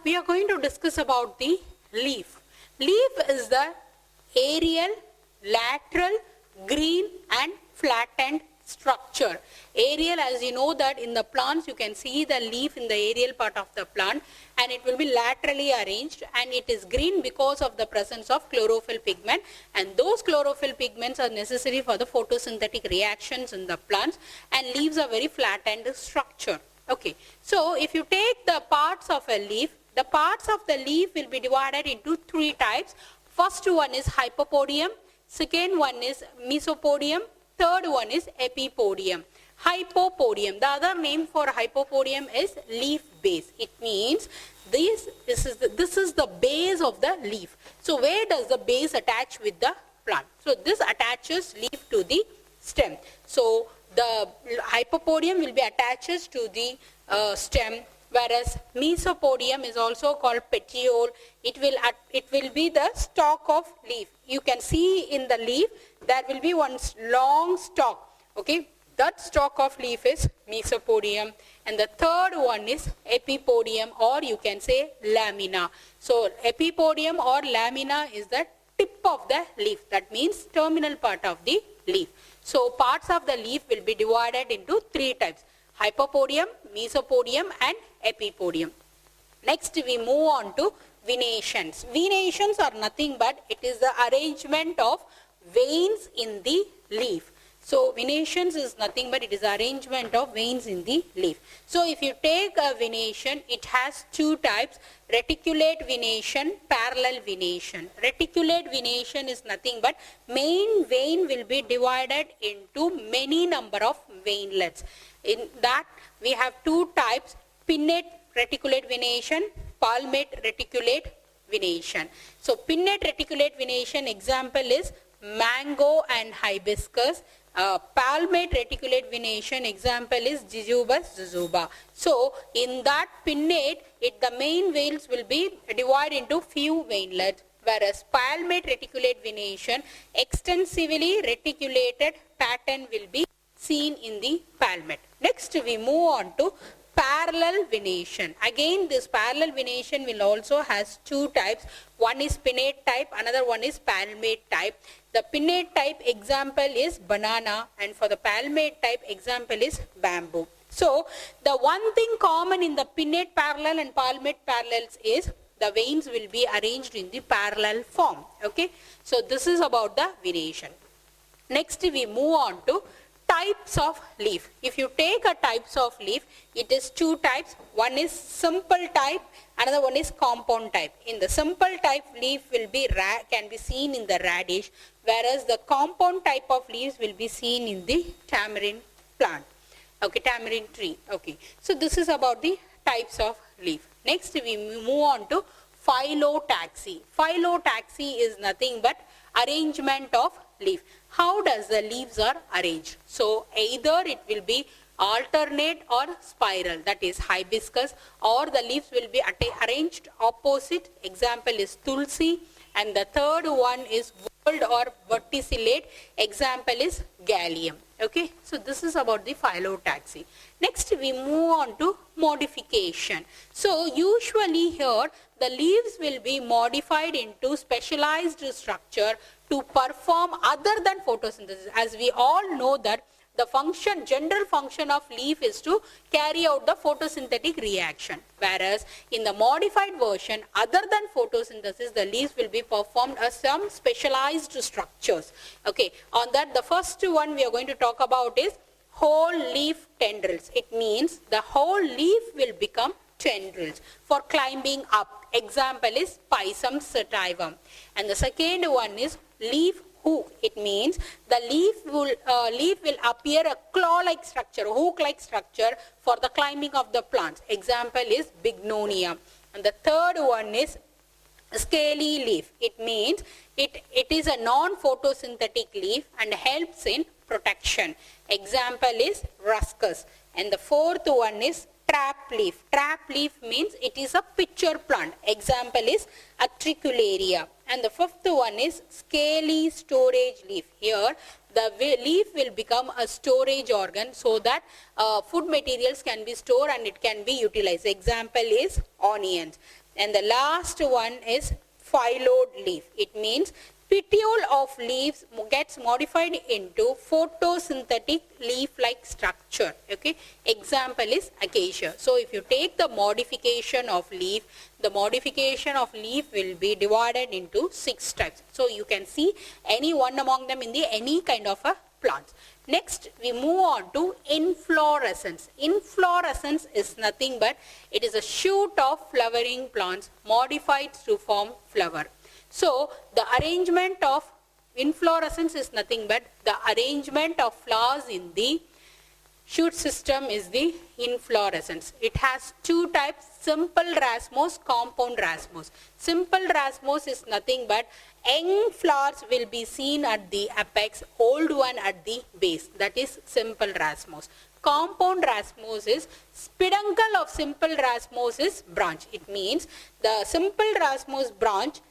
we are going to discuss about the leaf. Leaf is the aerial, lateral, green and flattened structure. Aerial, as you know that in the plants you can see the leaf in the aerial part of the plant, and it will be laterally arranged, and it is green because of the presence of chlorophyll pigment, and those chlorophyll pigments are necessary for the photosynthetic reactions in the plants, and leaves are very flattened structure. Okay, so if you take the parts of a leaf, the parts of the leaf will be divided into three types. First one is hypopodium, second one is mesopodium, third one is epipodium. Hypopodium, the other name for hypopodium is leaf base. It means this is the base of the leaf. So where does the base attach with the plant? So this attaches leaf to the stem. So the hypopodium will be attached to the stem, whereas mesopodium is also called petiole. It will be the stalk of leaf. You can see in the leaf there will be one long stalk. Okay, that stalk of leaf is mesopodium, and the third one is epipodium, or you can say lamina. So epipodium or lamina is the tip of the leaf. That means terminal part of the leaf. So parts of the leaf will be divided into three types: hypopodium, mesopodium and epipodium. Next we move on to venations. Venations are nothing but it is the arrangement of veins in the leaf. So venations is nothing but it is arrangement of veins in the leaf. So if you take a venation, it has two types: reticulate venation, parallel venation. Reticulate venation is nothing but main vein will be divided into many number of veinlets. In that we have two types: pinnate reticulate venation, palmate reticulate venation. So pinnate reticulate venation example is mango and hibiscus. Palmate reticulate venation example is Jujubas jujuba. So in that pinnate, the main veins will be divided into few veinlets, whereas palmate reticulate venation, extensively reticulated pattern will be seen in the palmate. Next we move on to parallel venation. Again this parallel venation will also has two types. One is pinnate type, another one is palmate type. The pinnate type example is banana, and for the palmate type example is bamboo. So the one thing common in the pinnate parallel and palmate parallels is the veins will be arranged in the parallel form. Okay, so this is about the venation. Next we move on to types of leaf. If you take a types of leaf, it is two types. One is simple type, another one is compound type. In the simple type, leaf will be can be seen in the radish, whereas the compound type of leaves will be seen in the tamarind plant. Okay, tamarind tree. Okay, so this is about the types of leaf. Next we move on to phyllotaxy. Phyllotaxy is nothing but arrangement of leaf. How does the leaves are arranged? So either it will be alternate or spiral, that is hibiscus, or the leaves will be arranged opposite. Example is tulsi, and the third one is whorled or verticillate. Example is galium. Okay, so this is about the phyllotaxy. Next we move on to modification. So usually here the leaves will be modified into specialized structure to perform other than photosynthesis. As we all know that the general function of leaf is to carry out the photosynthetic reaction, whereas in the modified version, other than photosynthesis, the leaves will be performed as some specialized structures. Okay, on that the first one we are going to talk about is whole leaf tendrils. It means the whole leaf will become tendrils for climbing up. Example is Pisum sativum. And the second one is leaf hook. It means the leaf will appear a claw-like structure, hook-like structure for the climbing of the plants. Example is Bignonia. And the third one is scaly leaf. It means it is a non-photosynthetic leaf and helps in protection. Example is Ruscus. And the fourth one is trap leaf. Trap leaf means it is a pitcher plant. Example is Atricularia. And the fifth one is scaly storage leaf. Here the leaf will become a storage organ so that food materials can be stored and it can be utilized. Example is onions. And the last one is phylloid leaf. It means petiole of leaves gets modified into photosynthetic leaf-like structure. Okay, example is acacia. So if you take the modification of leaf, the modification of leaf will be divided into 6 types. So you can see any one among them in the any kind of a plants. Next, we move on to inflorescence. Inflorescence is nothing but it is a shoot of flowering plants modified to form flower. So the arrangement of inflorescence is nothing but the arrangement of flowers in the shoot system is the inflorescence. It has 2 types, simple racemose, compound racemose. Simple racemose is nothing but young flowers will be seen at the apex, old one at the base. That is simple racemose. Compound racemose is peduncle of simple racemose is branch. It means the simple racemose branch,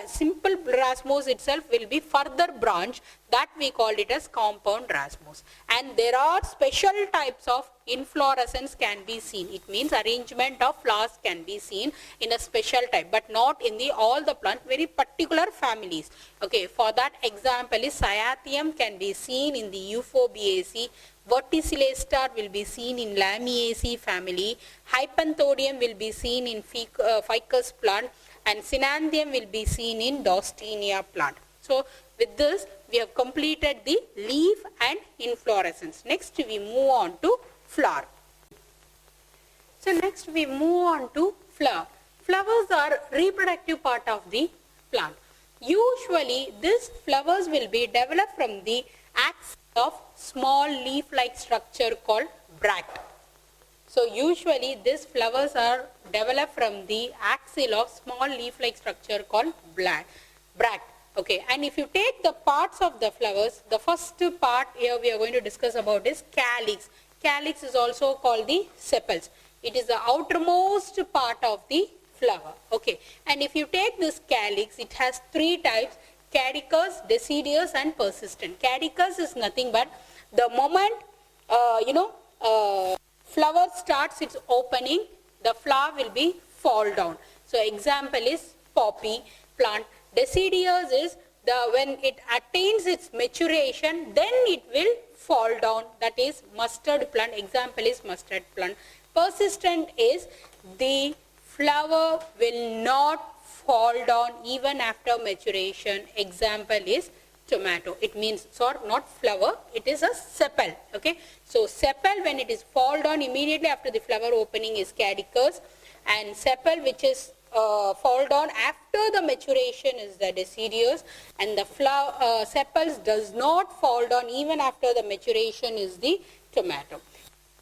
simple racemose itself will be further branch, that we call it as compound racemose. And there are special types of inflorescence can be seen. It means arrangement of flowers can be seen in a special type, but not in the all the plant, very particular families. Okay, for that example is Cyathium can be seen in the Euphorbiaceae, Verticillate star will be seen in Lamiaceae family, Hypanthodium will be seen in Ficus plant, and Cynanthium will be seen in Dostenia plant. So with this we have completed the leaf and inflorescence. Next we move on to flower. So next we move on to flower. Flowers are reproductive part of the plant. Usually these flowers will be developed from the axis of small leaf-like structure called bract. So usually these flowers are developed from the axil of small leaf-like structure called bract. Okay, and if you take the parts of the flowers, the first part here we are going to discuss about is calyx. Calyx is also called the sepals. It is the outermost part of the flower. Okay, and if you take this calyx, it has 3 types: caducous, deciduous and persistent. Caducous is nothing but the moment flower starts its opening, the flower will be fall down. So example is poppy plant. Deciduous is when it attains its maturation, then it will fall down. That is mustard plant. Example is mustard plant. Persistent is the flower will not fall down even after maturation. Example is tomato. It means, sorry, not flower, it is a sepal. Okay, so sepal when it is fall down immediately after the flower opening is caducous, and sepal which is fall down after the maturation is the deciduous, and the sepals does not fall down even after the maturation is the tomato.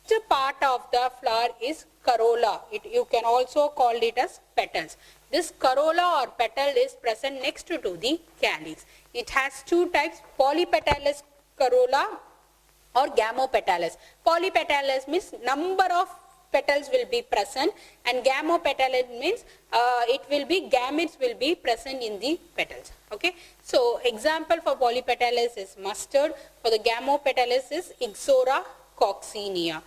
Next part of the flower is corolla. You can also call it as petals. This corolla or petal is present next to the calyx. It has 2 types: polypetalous corolla or gamopetalous. Polypetalous means number of petals will be present, and gamopetalous means gametes will be present in the petals. Okay, so example for polypetalous is mustard. For the gamopetalous is Ixora coccinea.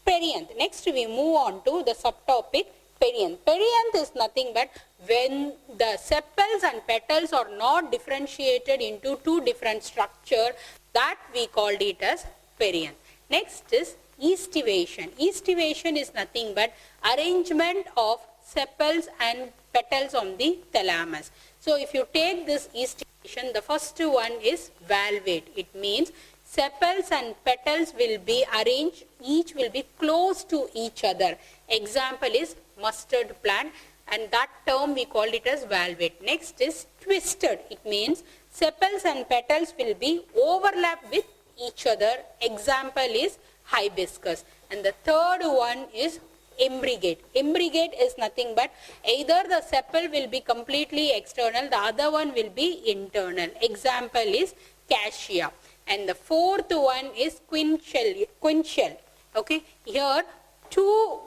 Perianth. Next we move on to the subtopic perianth. Perianth is nothing but when the sepals and petals are not differentiated into 2 different structures, that we called it as perianth. Next is aestivation. Aestivation is nothing but arrangement of sepals and petals on the thalamus. So if you take this aestivation, the first one is valvate. It means sepals and petals will be arranged, each will be close to each other. Example is mustard plant, and that term we called it as valvate. Next is twisted. It means sepals and petals will be overlapped with each other. Example is hibiscus. And the third one is imbricate. Imbricate is nothing but either the sepal will be completely external, the other one will be internal. Example is cassia. And the fourth one is quinchel. Okay, here 2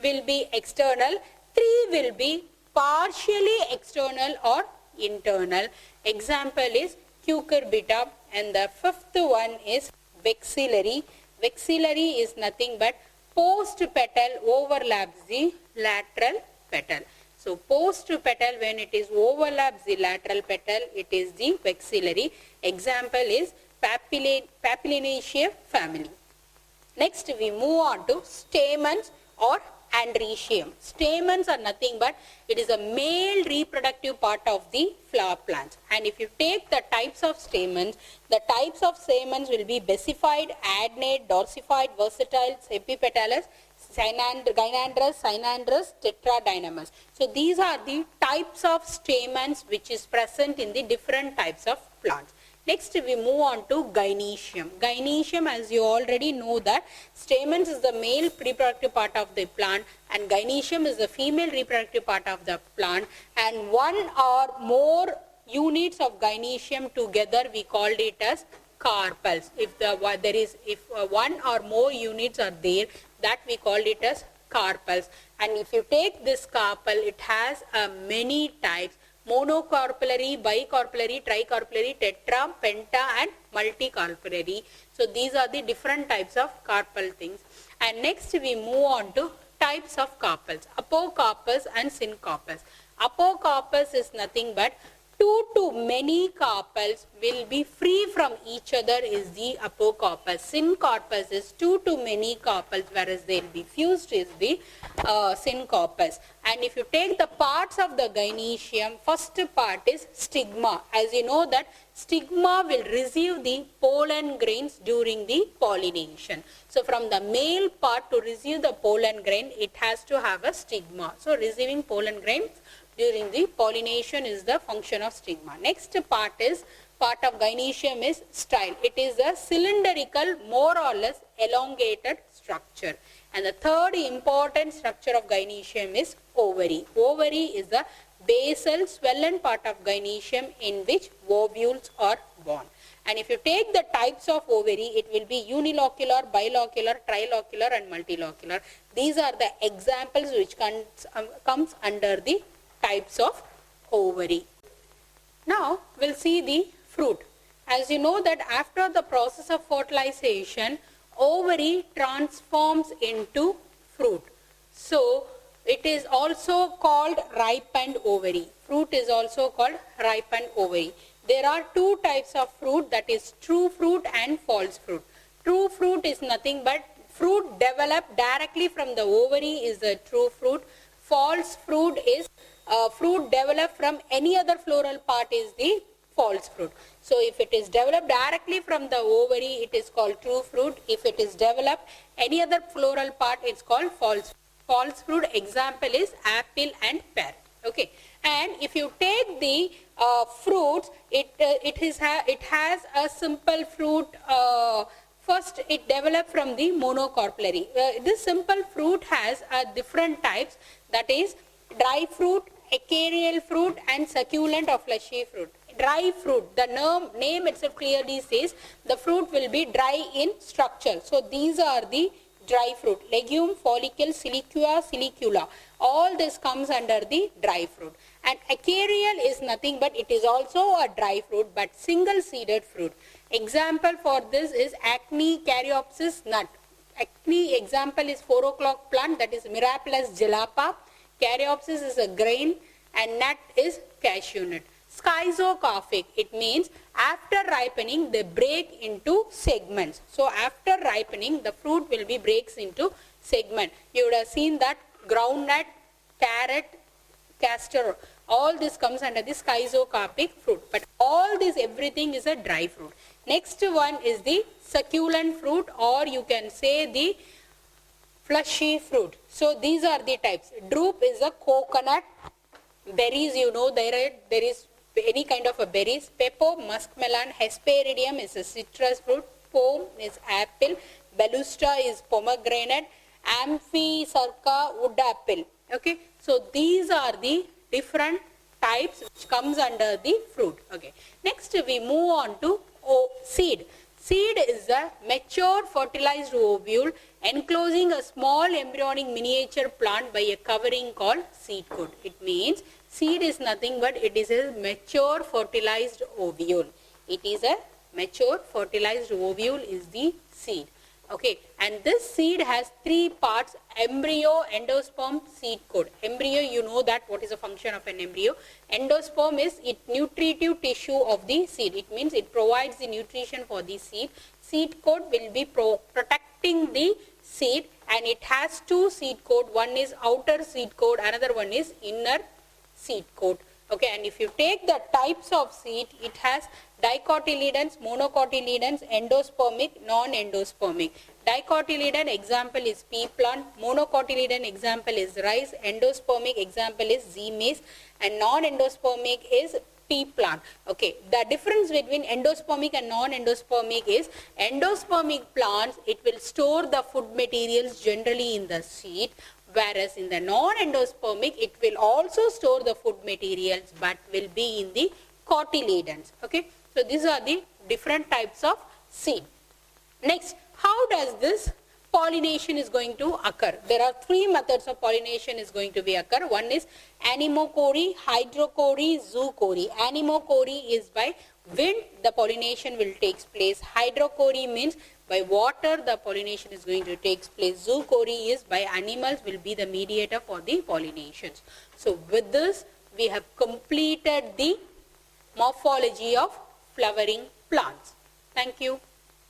will be external, 3 will be partially external or internal. Example is cucurbita. And the 5th one is vexillary. Vexillary is nothing but post petal overlaps the lateral petal. So post petal, when it is overlaps the lateral petal, it is the vexillary. Example is Papilionaceae family. Next we move on to stamens or androecium. Stamens are nothing but it is a male reproductive part of the flower plants. And if you take the types of stamens will be basified, adnate, dorsifide, versatile, epipetalous, gynandrous, cynandrous, tetradynamous. So these are the types of stamens which is present in the different types of plants. Next we move on to gynoecium. Gynoecium, as you already know that stamens is the male reproductive part of the plant and gynoecium is the female reproductive part of the plant, and one or more units of gynoecium together we called it as carpels. If one or more units are there, that we called it as carpels. And if you take this carpel, it has many types: monocarpellary, bicarpellary, tricarpellary, tetra, penta and multicarpellary. So these are the different types of carpel things. And next we move on to types of carpels: apocarpus and syncarpus. Apocarpus is nothing but two to many carpels will be free from each other is the apocarpus. Syncarpus is two to many carpels, whereas they will be fused is the syncarpus. And if you take the parts of the gynoecium, first part is stigma. As you know that stigma will receive the pollen grains during the pollination. So from the male part to receive the pollen grain, it has to have a stigma. So receiving pollen grains during the pollination is the function of stigma. Next part of gynoecium is style. It is a cylindrical, more or less elongated structure. And the third important structure of gynoecium is ovary. Ovary is the basal swollen part of gynoecium in which ovules are born. And if you take the types of ovary, it will be unilocular, bilocular, trilocular and multilocular. These are the examples which comes under the types of ovary. Now we'll see the fruit. As you know that after the process of fertilization, ovary transforms into fruit. So it is also called ripened ovary. Fruit is also called ripened ovary. There are two types of fruit, that is true fruit and false fruit. True fruit is nothing but fruit developed directly from the ovary is the true fruit. False fruit is fruit developed from any other floral part is the false fruit. So if it is developed directly from the ovary, it is called true fruit. If it is developed any other floral part, it's called false fruit. Example is apple and pear. Okay. And if you take the fruits, it has a simple fruit. First, it developed from the monocarpellary. This simple fruit has different types, that is dry fruit, eukaryotic fruit and succulent or fleshy fruit. Dry fruit, the name itself clearly says the fruit will be dry in structure. So these are the dry fruit: legume, follicle, silicua, silicula. All this comes under the dry fruit. And eukaryotic is nothing but it is also a dry fruit but single seeded fruit. Example for this is Acne caryopsis nut. Acne example is 4 o'clock plant, that is Mirapolis jalapa. Caryopsis is a grain and nut is cashew nut. Schizocarpic, it means after ripening they break into segments. So after ripening the fruit will be breaks into segment. You would have seen that groundnut, carrot, castor, all this comes under the schizocarpic fruit. But all this, everything is a dry fruit. Next one is the succulent fruit, or you can say the fleshy fruit. So these are the types. Drupe is a coconut. Berries, you know, there is any kind of a berries. Pepo, muskmelon. Hesperidium is a citrus fruit. Pome is apple. Balusta is pomegranate. Amphisarca, wood apple. Okay. So these are the different types which comes under the fruit. Okay. Next we move on to seed. Seed is a mature fertilized ovule enclosing a small embryonic miniature plant by a covering called seed coat. It means seed is nothing but it is a mature fertilized ovule. It is a mature fertilized ovule is the seed. Okay, and this seed has three parts: embryo, endosperm, seed coat. Embryo, you know that what is the function of an embryo. Endosperm is it nutritive tissue of the seed. It means it provides the nutrition for the seed. Seed coat will be protecting the seed, and it has two seed coat. One is outer seed coat, another one is inner seed coat. Okay, and if you take the types of seed, it has dicotyledons, monocotyledons, endospermic, non-endospermic. Dicotyledon example is pea plant, monocotyledon example is rice, endospermic example is zea maize, and non-endospermic is pea plant. Okay, the difference between endospermic and non-endospermic is endospermic plants, it will store the food materials generally in the seed, whereas in the non-endospermic, it will also store the food materials but will be in the cotyledons. Okay, so these are the different types of seed. Next, how does this pollination is going to occur? There are three methods of pollination is going to be occur. One is anemochory, hydrochory, zoochory. Anemochory is by wind the pollination will take place. Hydrochory means by water the pollination is going to take place. Zoochory is by animals will be the mediator for the pollinations. So with this we have completed the morphology of flowering plants. Thank you.